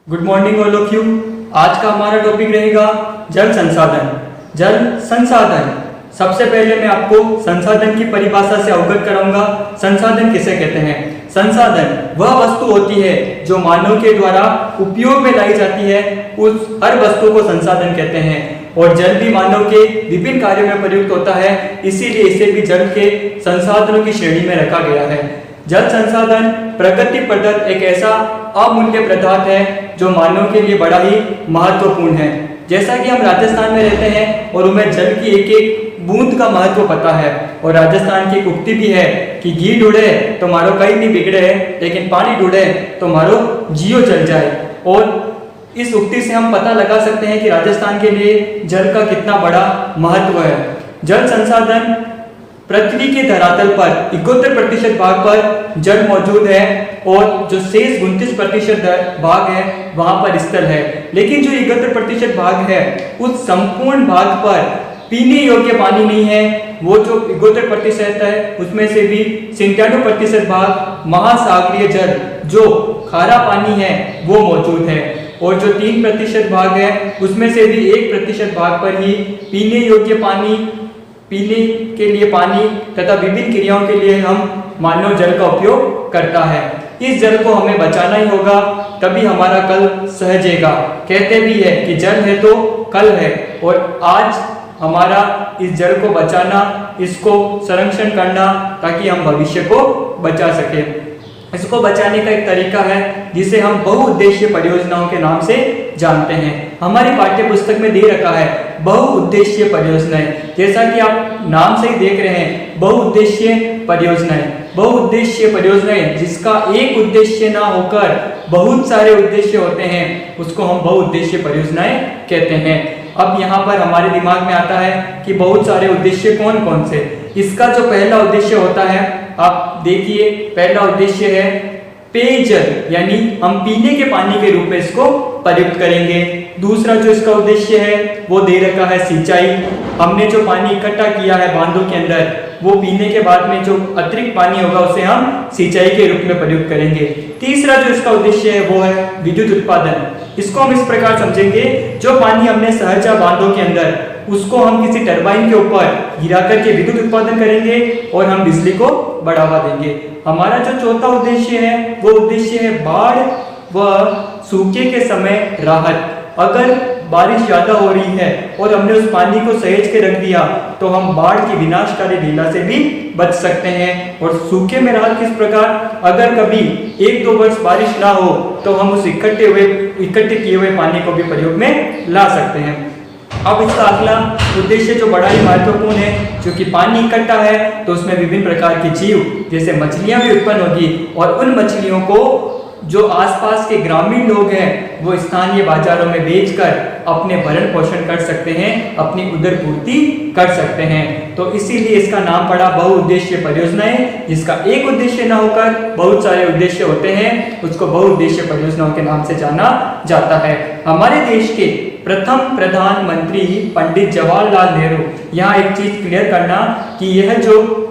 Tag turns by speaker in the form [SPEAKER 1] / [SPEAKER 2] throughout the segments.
[SPEAKER 1] Good morning all of you. आज का हमारा टॉपिक रहेगा जल संसाधन। जल संसाधन, सबसे पहले मैं आपको संसाधन की परिभाषा से अवगत कराऊंगा। संसाधन किसे कहते हैं? संसाधन वह वस्तु होती है जो मानव के द्वारा उपयोग में लाई जाती है, उस हर वस्तु को संसाधन कहते हैं। और जल भी मानव के विभिन्न कार्यों में प्रयुक्त होता है, इसीलिए इसे भी जल के संसाधनों की श्रेणी में रखा गया है। जल संसाधन प्रकृति प्रदत्त एक ऐसा अमूल्य पदार्थ है जो मानव के लिए बड़ा ही महत्वपूर्ण है। जैसा कि हम राजस्थान में रहते हैं और हमें जल की एक एक बूंद का महत्व पता है। और राजस्थान की एक उक्ति भी है कि घी ढूंढे तो मारो कहीं नहीं बिगड़े, लेकिन पानी ढूंढे तो मारो जियो चल जाए। और इस उक्ति से हम पता लगा सकते हैं कि राजस्थान के लिए जल का कितना बड़ा महत्व है। जल संसाधन पृथ्वी के धरातल पर 71% भाग पर जल मौजूद है और जो शेष 29% भाग है वहां पर स्थल है। लेकिन जो 71% भाग है उस संपूर्ण भाग पर पीने योग्य पानी नहीं है। वो जो 71% है उसमें से भी 97% भाग महासागरीय जल जो खारा पानी है वो मौजूद है। और जो 3% भाग है उसमें से भी 1% भाग पर ही पीने योग्य पानी, पीने के लिए पानी तथा विभिन्न क्रियाओं के लिए हम मानव जल का उपयोग करता है। इस जल को हमें बचाना ही होगा, तभी हमारा कल सहजेगा। कहते भी है कि जल है तो कल है, और आज हमारा इस जल को बचाना, इसको संरक्षण करना ताकि हम भविष्य को बचा सके। इसको बचाने का एक तरीका है जिसे हम बहुउद्देशीय परियोजनाओं के नाम से जानते हैं। हमारी पाठ्य पुस्तक में दे रखा है बहुउद्देशीय परियोजनाएं। जैसा कि आप नाम से ही देख रहे हैं, बहुउद्देशीय परियोजनाएं। बहुउद्देशीय परियोजनाएं जिसका एक उद्देश्य ना होकर बहुत सारे उद्देश्य होते हैं, उसको हम बहुउद्देशीय परियोजनाएं कहते हैं। अब यहाँ पर हमारे दिमाग में आता है कि बहुत सारे उद्देश्य कौन कौन से। इसका जो पहला उद्देश्य होता है, आप देखिए, पहला उद्देश्य है पेयजल, यानी हम पीने के पानी के रूप में इसको प्रयुक्त करेंगे। दूसरा जो इसका उद्देश्य है वो दे रखा है सिंचाई। हमने जो पानी इकट्ठा किया है बांधों के अंदर, वो पीने के बाद में जो अतिरिक्त पानी होगा उसे हम सिंचाई के रूप में प्रयुक्त करेंगे। तीसरा जो इसका उद्देश्य है वो है विद्युत उत्पादन। इसको हम इस प्रकार समझेंगे, जो पानी हमने सहजा बांधों के अंदर, उसको हम किसी टरबाइन के ऊपर गिरा करके विद्युत उत्पादन करेंगे और हम बिजली को बढ़ावा देंगे। हमारा जो चौथा उद्देश्य है वो उद्देश्य है बाढ़ व सूखे के समय राहत। अगर बारिश ज्यादा हो रही है और हमने उस पानी को सहेज के रख दिया तो हम बाढ़ की विनाशकारी लीला से भी बच सकते हैं। और सूखे में राहत किस प्रकार? अगर कभी 1-2 वर्ष बारिश ना हो तो हम उस इकट्ठे किए हुए पानी को भी प्रयोग में ला सकते हैं। अब इसका अगला उद्देश्य जो बड़ा ही महत्वपूर्ण है, क्योंकि पानी इकट्ठा है तो उसमें विभिन्न प्रकार के जीव जैसे मछलियां भी उत्पन्न होगी, और उन मछलियों को जो आसपास के ग्रामीण लोग हैं वो स्थानीय बाजारों में बेचकर अपने भरण पोषण कर सकते हैं, अपनी उदर पूर्ति कर सकते हैं। तो इसीलिए इसका नाम पड़ा बहुउद्देशीय परियोजनाएं। जिसका एक उद्देश्य न होकर बहुत सारे उद्देश्य होते हैं, उसको बहुउद्देशीय परियोजनाओं के नाम से जाना जाता है। हमारे देश के प्रथम प्रधानमंत्री पंडित जवाहरलाल नेहरू, यहाँ एक चीज क्लियर करना कि यह जो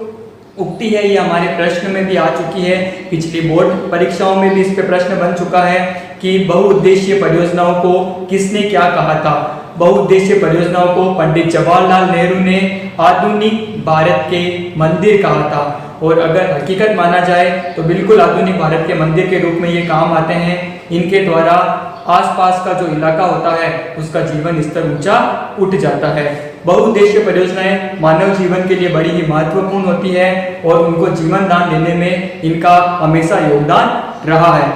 [SPEAKER 1] उक्ति है ये हमारे प्रश्न में भी आ चुकी है, पिछली बोर्ड परीक्षाओं में भी इस पे प्रश्न बन चुका है कि बहुउद्देशीय परियोजनाओं को किसने क्या कहा था। बहुउद्देशीय परियोजनाओं को पंडित जवाहरलाल नेहरू ने आधुनिक भारत के मंदिर कहा था। और अगर हकीकत माना जाए तो बिल्कुल आधुनिक भारत के मंदिर के रूप में ये काम आते हैं। इनके द्वारा आसपास का जो इलाका होता है उसका जीवन स्तर ऊंचा उठ जाता है। बहुउद्देशीय परियोजनाएं मानव जीवन के लिए बड़ी ही महत्वपूर्ण होती है और उनको जीवन दान देने में इनका हमेशा योगदान रहा है।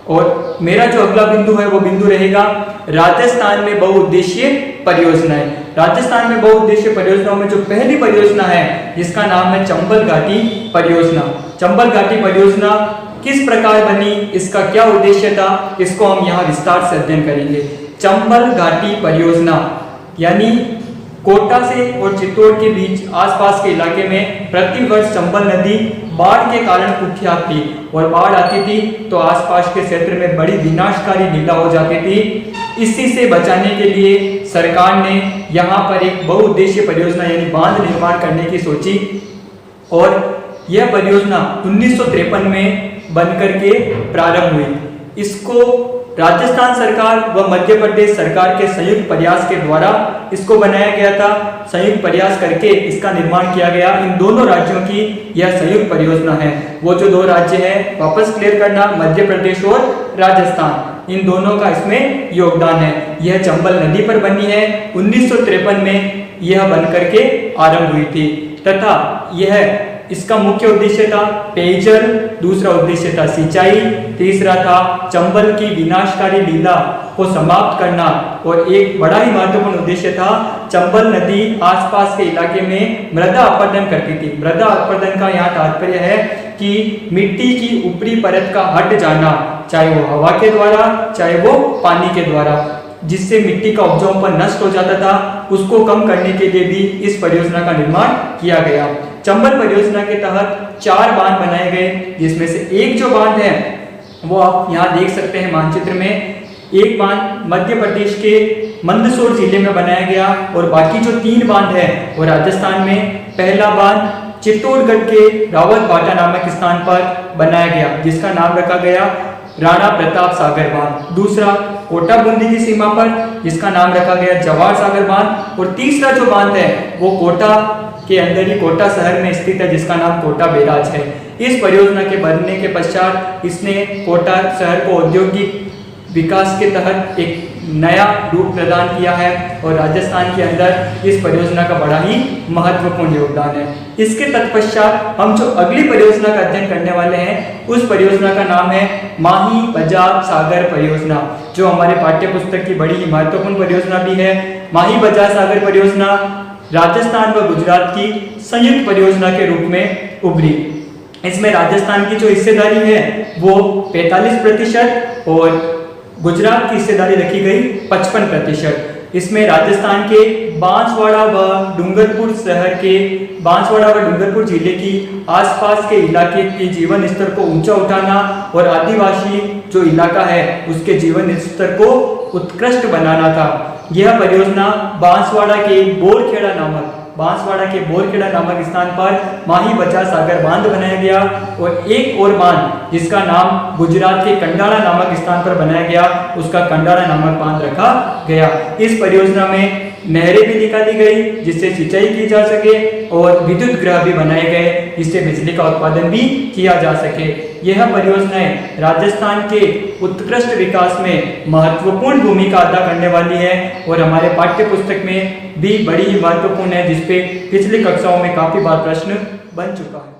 [SPEAKER 1] और मेरा जो अगला बिंदु है वो बिंदु रहेगा राजस्थान में बहुउद्देशीय परियोजनाएं। राजस्थान में बहुउद्देशीय परियोजनाओं में जो पहली परियोजना है जिसका नाम है चंबल घाटी परियोजना। चंबल घाटी परियोजना किस प्रकार बनी, इसका क्या उद्देश्य था, इसको हम यहाँ विस्तार से अध्ययन करेंगे। चंबल घाटी परियोजना यानी कोटा से और चित्तौड़ के बीच आसपास के इलाके में प्रतिवर्ष चंबल नदी बाढ़ के कारण कुख्यात थी, और बाढ़ आती थी तो आसपास के क्षेत्र में बड़ी विनाशकारी लीला हो जाती थी। इसी से बचाने के लिए सरकार ने यहाँ पर एक बहुउद्देशीय परियोजना यानी बांध निर्माण करने की सोची, और यह परियोजना 1953 में बनकर के प्रारंभ हुई। इसको राजस्थान सरकार व मध्य प्रदेश सरकार के संयुक्त प्रयास के द्वारा इसको बनाया गया था। संयुक्त प्रयास करके इसका निर्माण किया गया। इन दोनों राज्यों की यह संयुक्त परियोजना है। वो जो दो राज्य हैं, वापस क्लियर करना, मध्य प्रदेश और राजस्थान, इन दोनों का इसमें योगदान है। यह चंबल नदी पर बनी है। 1953 में यह बन करके आरंभ हुई थी तथा यह इसका मुख्य उद्देश्य था पेयजल, दूसरा उद्देश्य था सिंचाई, तीसरा था चंबल की विनाशकारी लीला को समाप्त करना और एक बड़ा ही महत्वपूर्ण उद्देश्य था चंबल नदी आसपास के इलाके में मृदा अपरदन करती थी। मृदा अपरदन का यहाँ तात्पर्य है कि मिट्टी की ऊपरी परत का हट जाना, चाहे वो हवा के द्वारा चाहे वो पानी के द्वारा, जिससे मिट्टी का उपजाऊपन नष्ट हो जाता था, उसको कम करने के लिए भी इस परियोजना का निर्माण किया गया। चंबल परियोजना के तहत 4 बांध बनाए गए, जिसमें से एक जो बांध है वो आप यहाँ देख सकते हैं मानचित्र में। एक बांध मध्य प्रदेश के मंदसौर जिले में बनाया गया और बाकी जो 3 बांध है वो राजस्थान में। पहला बांध चित्तौड़गढ़ के रावत भाटा नामक स्थान पर बनाया गया, जिसका नाम रखा गया राणा प्रताप सागर बांध। दूसरा कोटा बूंदी की सीमा पर, जिसका नाम रखा गया जवाहर सागर बांध। और तीसरा जो बांध है वो कोटा के अंदर ही कोटा शहर में स्थित है, जिसका नाम कोटा बैराज है। इस परियोजना के बनने के पश्चात इसने कोटा शहर को औद्योगिक विकास के तहत एक नया रूप प्रदान किया है और राजस्थान के अंदर इस परियोजना का बड़ा ही महत्वपूर्ण योगदान है। इसके तत्पश्चात हम जो अगली परियोजना का अध्ययन करने वाले हैं, उस परियोजना का नाम है माही बजाज सागर परियोजना, जो हमारे पाठ्य पुस्तक की बड़ी ही महत्वपूर्ण परियोजना भी है। माही बजाज सागर परियोजना राजस्थान व गुजरात की संयुक्त परियोजना के रूप में उभरी। इसमें राजस्थान की जो हिस्सेदारी है वो 45% और गुजरात की हिस्सेदारी रखी गई 55%। इसमें राजस्थान के बांसवाड़ा व डूंगरपुर शहर के बांसवाड़ा व डूंगरपुर जिले की आसपास के इलाके के जीवन स्तर को ऊंचा उठाना और आदिवासी जो इलाका है उसके जीवन स्तर को उत्कृष्ट बनाना था। यह परियोजना बांसवाड़ा के बोरखेड़ा नामक स्थान पर माही बजाज सागर बांध बनाया गया और एक और बांध जिसका नाम गुजरात के कंडाला नामक स्थान पर बनाया गया, उसका कंडाला नामक बांध रखा गया। इस परियोजना में नहरें भी निकाली गई जिससे सिंचाई की जा सके और विद्युत गृह भी बनाए गए जिससे बिजली का उत्पादन भी किया जा सके। यह परियोजनाएं राजस्थान के उत्कृष्ट विकास में महत्वपूर्ण भूमिका अदा करने वाली है और हमारे पाठ्य पुस्तक में भी बड़ी ही महत्वपूर्ण है, जिसपे पिछली कक्षाओं में काफी बार प्रश्न बन चुका है।